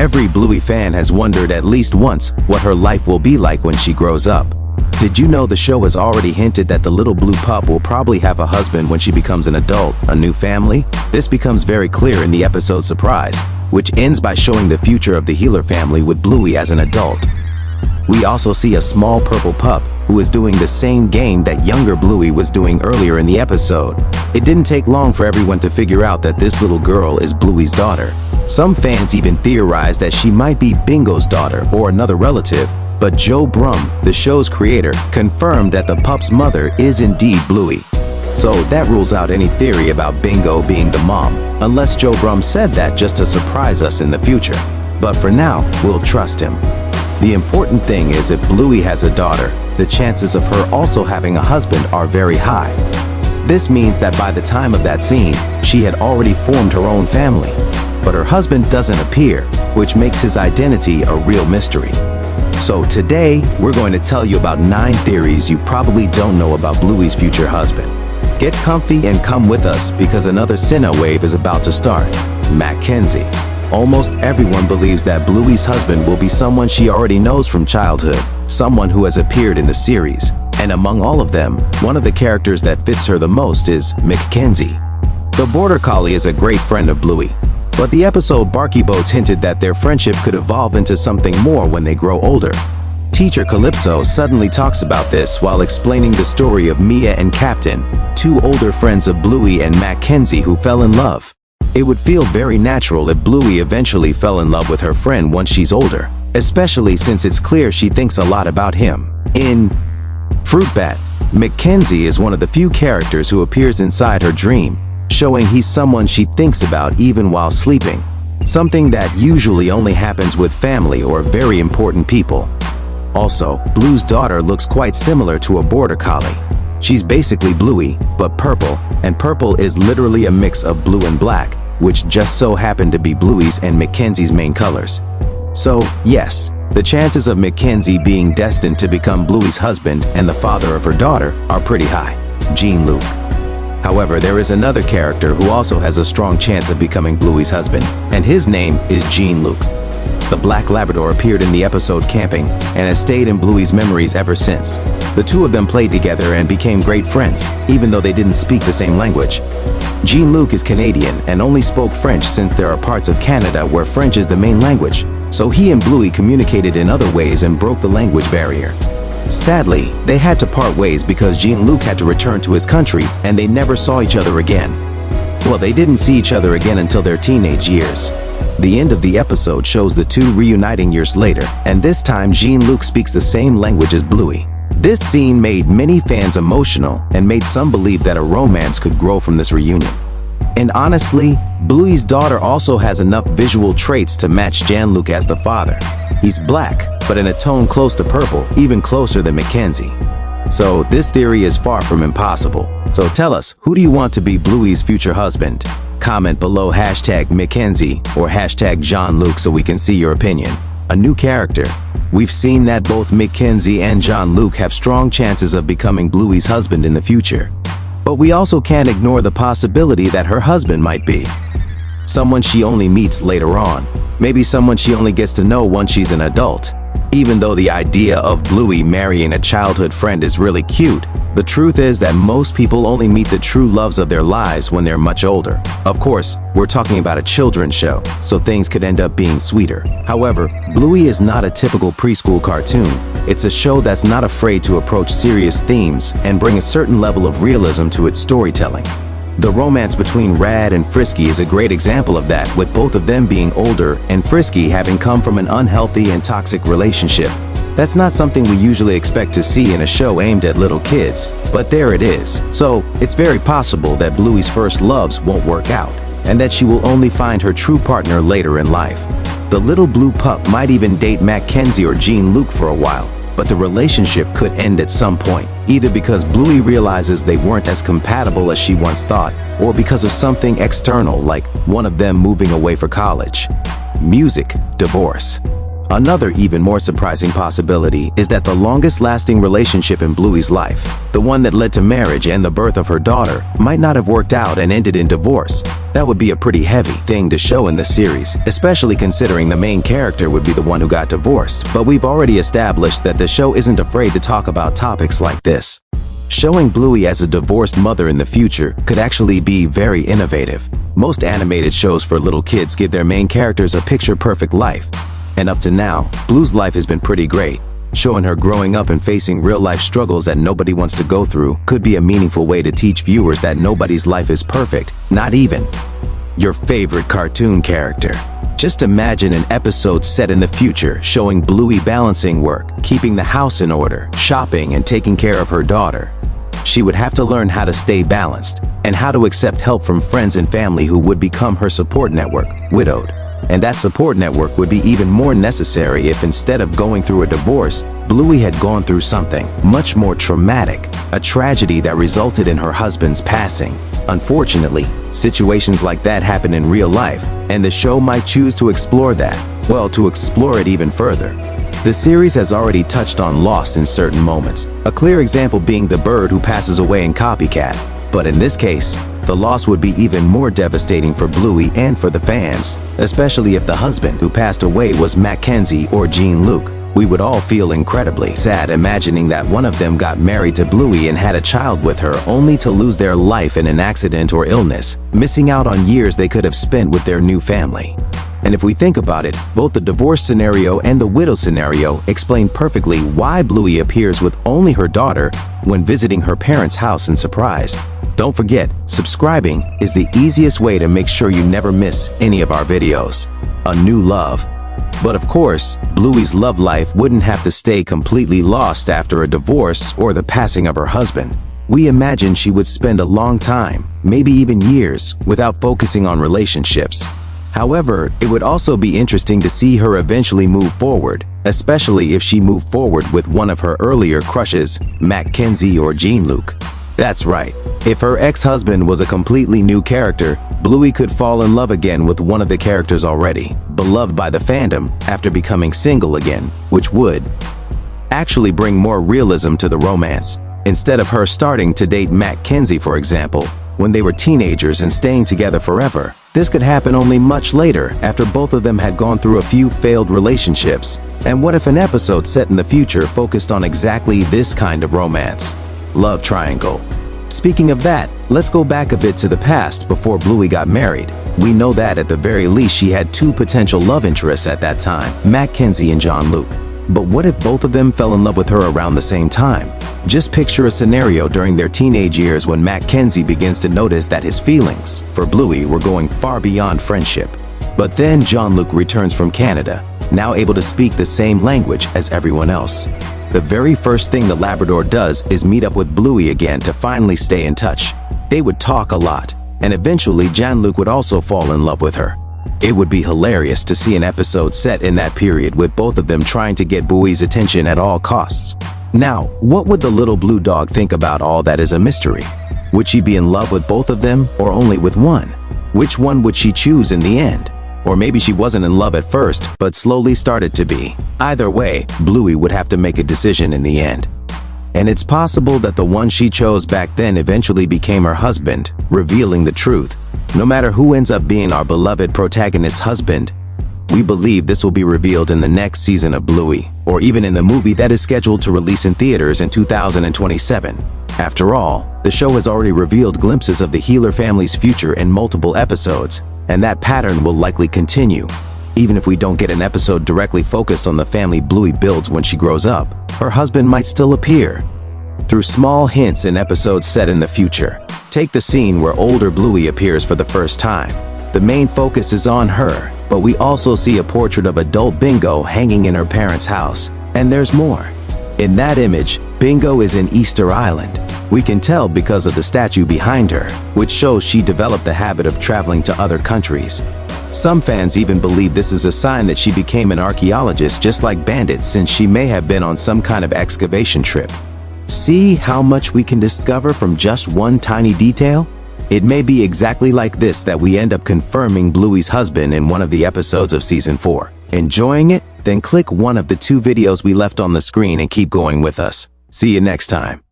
Every Bluey fan has wondered at least once what her life will be like when she grows up. Did you know the show has already hinted that the little blue pup will probably have a husband when she becomes an adult, a new family? This becomes very clear in the episode Surprise, which ends by showing the future of the Healer family with Bluey as an adult. We also see a small purple pup who is doing the same game that younger Bluey was doing earlier in the episode. It didn't take long for everyone to figure out that this little girl is Bluey's daughter. Some fans even theorized that she might be Bingo's daughter or another relative, but Joe Brum, the show's creator, confirmed that the pup's mother is indeed Bluey. So that rules out any theory about Bingo being the mom, unless Joe Brum said that just to surprise us in the future. But for now, we'll trust him. The important thing is if Bluey has a daughter, the chances of her also having a husband are very high. This means that by the time of that scene, she had already formed her own family. But her husband doesn't appear, which makes his identity a real mystery. So today, we're going to tell you about 9 theories you probably don't know about Bluey's future husband. Get comfy and come with us because another Cinna wave is about to start. McKenzie. Almost everyone believes that Bluey's husband will be someone she already knows from childhood, someone who has appeared in the series. And among all of them, one of the characters that fits her the most is McKenzie. The Border Collie is a great friend of Bluey, but the episode Barky Boats hinted that their friendship could evolve into something more when they grow older. Teacher Calypso suddenly talks about this while explaining the story of Mia and Captain, 2 older friends of Bluey and McKenzie who fell in love. It would feel very natural if Bluey eventually fell in love with her friend once she's older, especially since it's clear she thinks a lot about him. In Fruit Bat, McKenzie is one of the few characters who appears inside her dream, showing he's someone she thinks about even while sleeping, something that usually only happens with family or very important people. Also, Blue's daughter looks quite similar to a Border Collie. She's basically Bluey, but purple, and purple is literally a mix of blue and black, which just so happened to be Bluey's and McKenzie's main colors. So, yes, the chances of McKenzie being destined to become Bluey's husband and the father of her daughter are pretty high. Jean Luc. However, there is another character who also has a strong chance of becoming Bluey's husband, and his name is Jean Luc. The Black Labrador appeared in the episode Camping and has stayed in Bluey's memories ever since. The two of them played together and became great friends, even though they didn't speak the same language. Jean Luc is Canadian and only spoke French since there are parts of Canada where French is the main language, so he and Bluey communicated in other ways and broke the language barrier. Sadly, they had to part ways because Jean Luc had to return to his country and they never saw each other again. Well, they didn't see each other again until their teenage years. The end of the episode shows the two reuniting years later, and this time Jean Luc speaks the same language as Bluey. This scene made many fans emotional and made some believe that a romance could grow from this reunion. And honestly, Bluey's daughter also has enough visual traits to match Jean Luc as the father. He's black, but in a tone close to purple, even closer than McKenzie. So this theory is far from impossible. So tell us, who do you want to be Bluey's future husband? Comment below #McKenzie or #Jean Luc so we can see your opinion. A new character. We've seen that both McKenzie and Jean Luc have strong chances of becoming Bluey's husband in the future. But we also can't ignore the possibility that her husband might be someone she only meets later on. Maybe someone she only gets to know once she's an adult. Even though the idea of Bluey marrying a childhood friend is really cute, the truth is that most people only meet the true loves of their lives when they're much older. Of course, we're talking about a children's show, so things could end up being sweeter. However, Bluey is not a typical preschool cartoon. It's a show that's not afraid to approach serious themes and bring a certain level of realism to its storytelling. The romance between Rad and Frisky is a great example of that, with both of them being older and Frisky having come from an unhealthy and toxic relationship. That's not something we usually expect to see in a show aimed at little kids, but there it is. So, it's very possible that Bluey's first loves won't work out, and that she will only find her true partner later in life. The little blue pup might even date McKenzie or Jean Luc for a while, but the relationship could end at some point, either because Bluey realizes they weren't as compatible as she once thought, or because of something external like one of them moving away for college. Music, divorce. Another even more surprising possibility is that the longest-lasting relationship in Bluey's life, the one that led to marriage and the birth of her daughter, might not have worked out and ended in divorce. That would be a pretty heavy thing to show in the series, especially considering the main character would be the one who got divorced. But we've already established that the show isn't afraid to talk about topics like this. Showing Bluey as a divorced mother in the future could actually be very innovative. Most animated shows for little kids give their main characters a picture-perfect life. And up to now, Blue's life has been pretty great. Showing her growing up and facing real-life struggles that nobody wants to go through could be a meaningful way to teach viewers that nobody's life is perfect, not even your favorite cartoon character. Just imagine an episode set in the future showing Bluey balancing work, keeping the house in order, shopping, and taking care of her daughter. She would have to learn how to stay balanced and how to accept help from friends and family who would become her support network, widowed. And that support network would be even more necessary if instead of going through a divorce, Bluey had gone through something much more traumatic, a tragedy that resulted in her husband's passing. Unfortunately, situations like that happen in real life, and the show might choose to explore that, well, to explore it even further. The series has already touched on loss in certain moments, a clear example being the bird who passes away in Copycat. But in this case, the loss would be even more devastating for Bluey and for the fans, especially if the husband who passed away was McKenzie or Jean Luc. We would all feel incredibly sad imagining that one of them got married to Bluey and had a child with her only to lose their life in an accident or illness, missing out on years they could have spent with their new family. And if we think about it, both the divorce scenario and the widow scenario explain perfectly why Bluey appears with only her daughter when visiting her parents' house in surprise. Don't forget, subscribing is the easiest way to make sure you never miss any of our videos. A new love. But of course, Bluey's love life wouldn't have to stay completely lost after a divorce or the passing of her husband. We imagine she would spend a long time, maybe even years, without focusing on relationships. However, it would also be interesting to see her eventually move forward, especially if she moved forward with one of her earlier crushes, McKenzie or Jean Luc. That's right. If her ex-husband was a completely new character, Bluey could fall in love again with one of the characters already beloved by the fandom after becoming single again, which would actually bring more realism to the romance. Instead of her starting to date McKenzie, for example, when they were teenagers and staying together forever, this could happen only much later after both of them had gone through a few failed relationships. And what if an episode set in the future focused on exactly this kind of romance? Love triangle. Speaking of that, let's go back a bit to the past before Bluey got married. We know that at the very least she had two potential love interests at that time, McKenzie and Jean Luc. But what if both of them fell in love with her around the same time? Just picture a scenario during their teenage years when McKenzie begins to notice that his feelings for Bluey were going far beyond friendship. But then Jean Luc returns from Canada, now able to speak the same language as everyone else. The very first thing the Labrador does is meet up with Bluey again to finally stay in touch. They would talk a lot, and eventually Jean Luc would also fall in love with her. It would be hilarious to see an episode set in that period with both of them trying to get Bluey's attention at all costs. Now, what would the little blue dog think about all that is a mystery? Would she be in love with both of them or only with one? Which one would she choose in the end? Or maybe she wasn't in love at first, but slowly started to be. Either way, Bluey would have to make a decision in the end. And it's possible that the one she chose back then eventually became her husband, revealing the truth. No matter who ends up being our beloved protagonist's husband, we believe this will be revealed in the next season of Bluey, or even in the movie that is scheduled to release in theaters in 2027. After all, the show has already revealed glimpses of the Healer family's future in multiple episodes, and that pattern will likely continue. Even if we don't get an episode directly focused on the family Bluey builds when she grows up, her husband might still appear through small hints in episodes set in the future. Take the scene where older Bluey appears for the first time. The main focus is on her, but we also see a portrait of adult Bingo hanging in her parents' house. And there's more. In that image, Bingo is in Easter Island. We can tell because of the statue behind her, which shows she developed the habit of traveling to other countries. Some fans even believe this is a sign that she became an archaeologist just like Bandit, since she may have been on some kind of excavation trip. See how much we can discover from just one tiny detail? It may be exactly like this that we end up confirming Bluey's husband in one of the episodes of Season 4. Enjoying it? Then click one of the two videos we left on the screen and keep going with us. See you next time.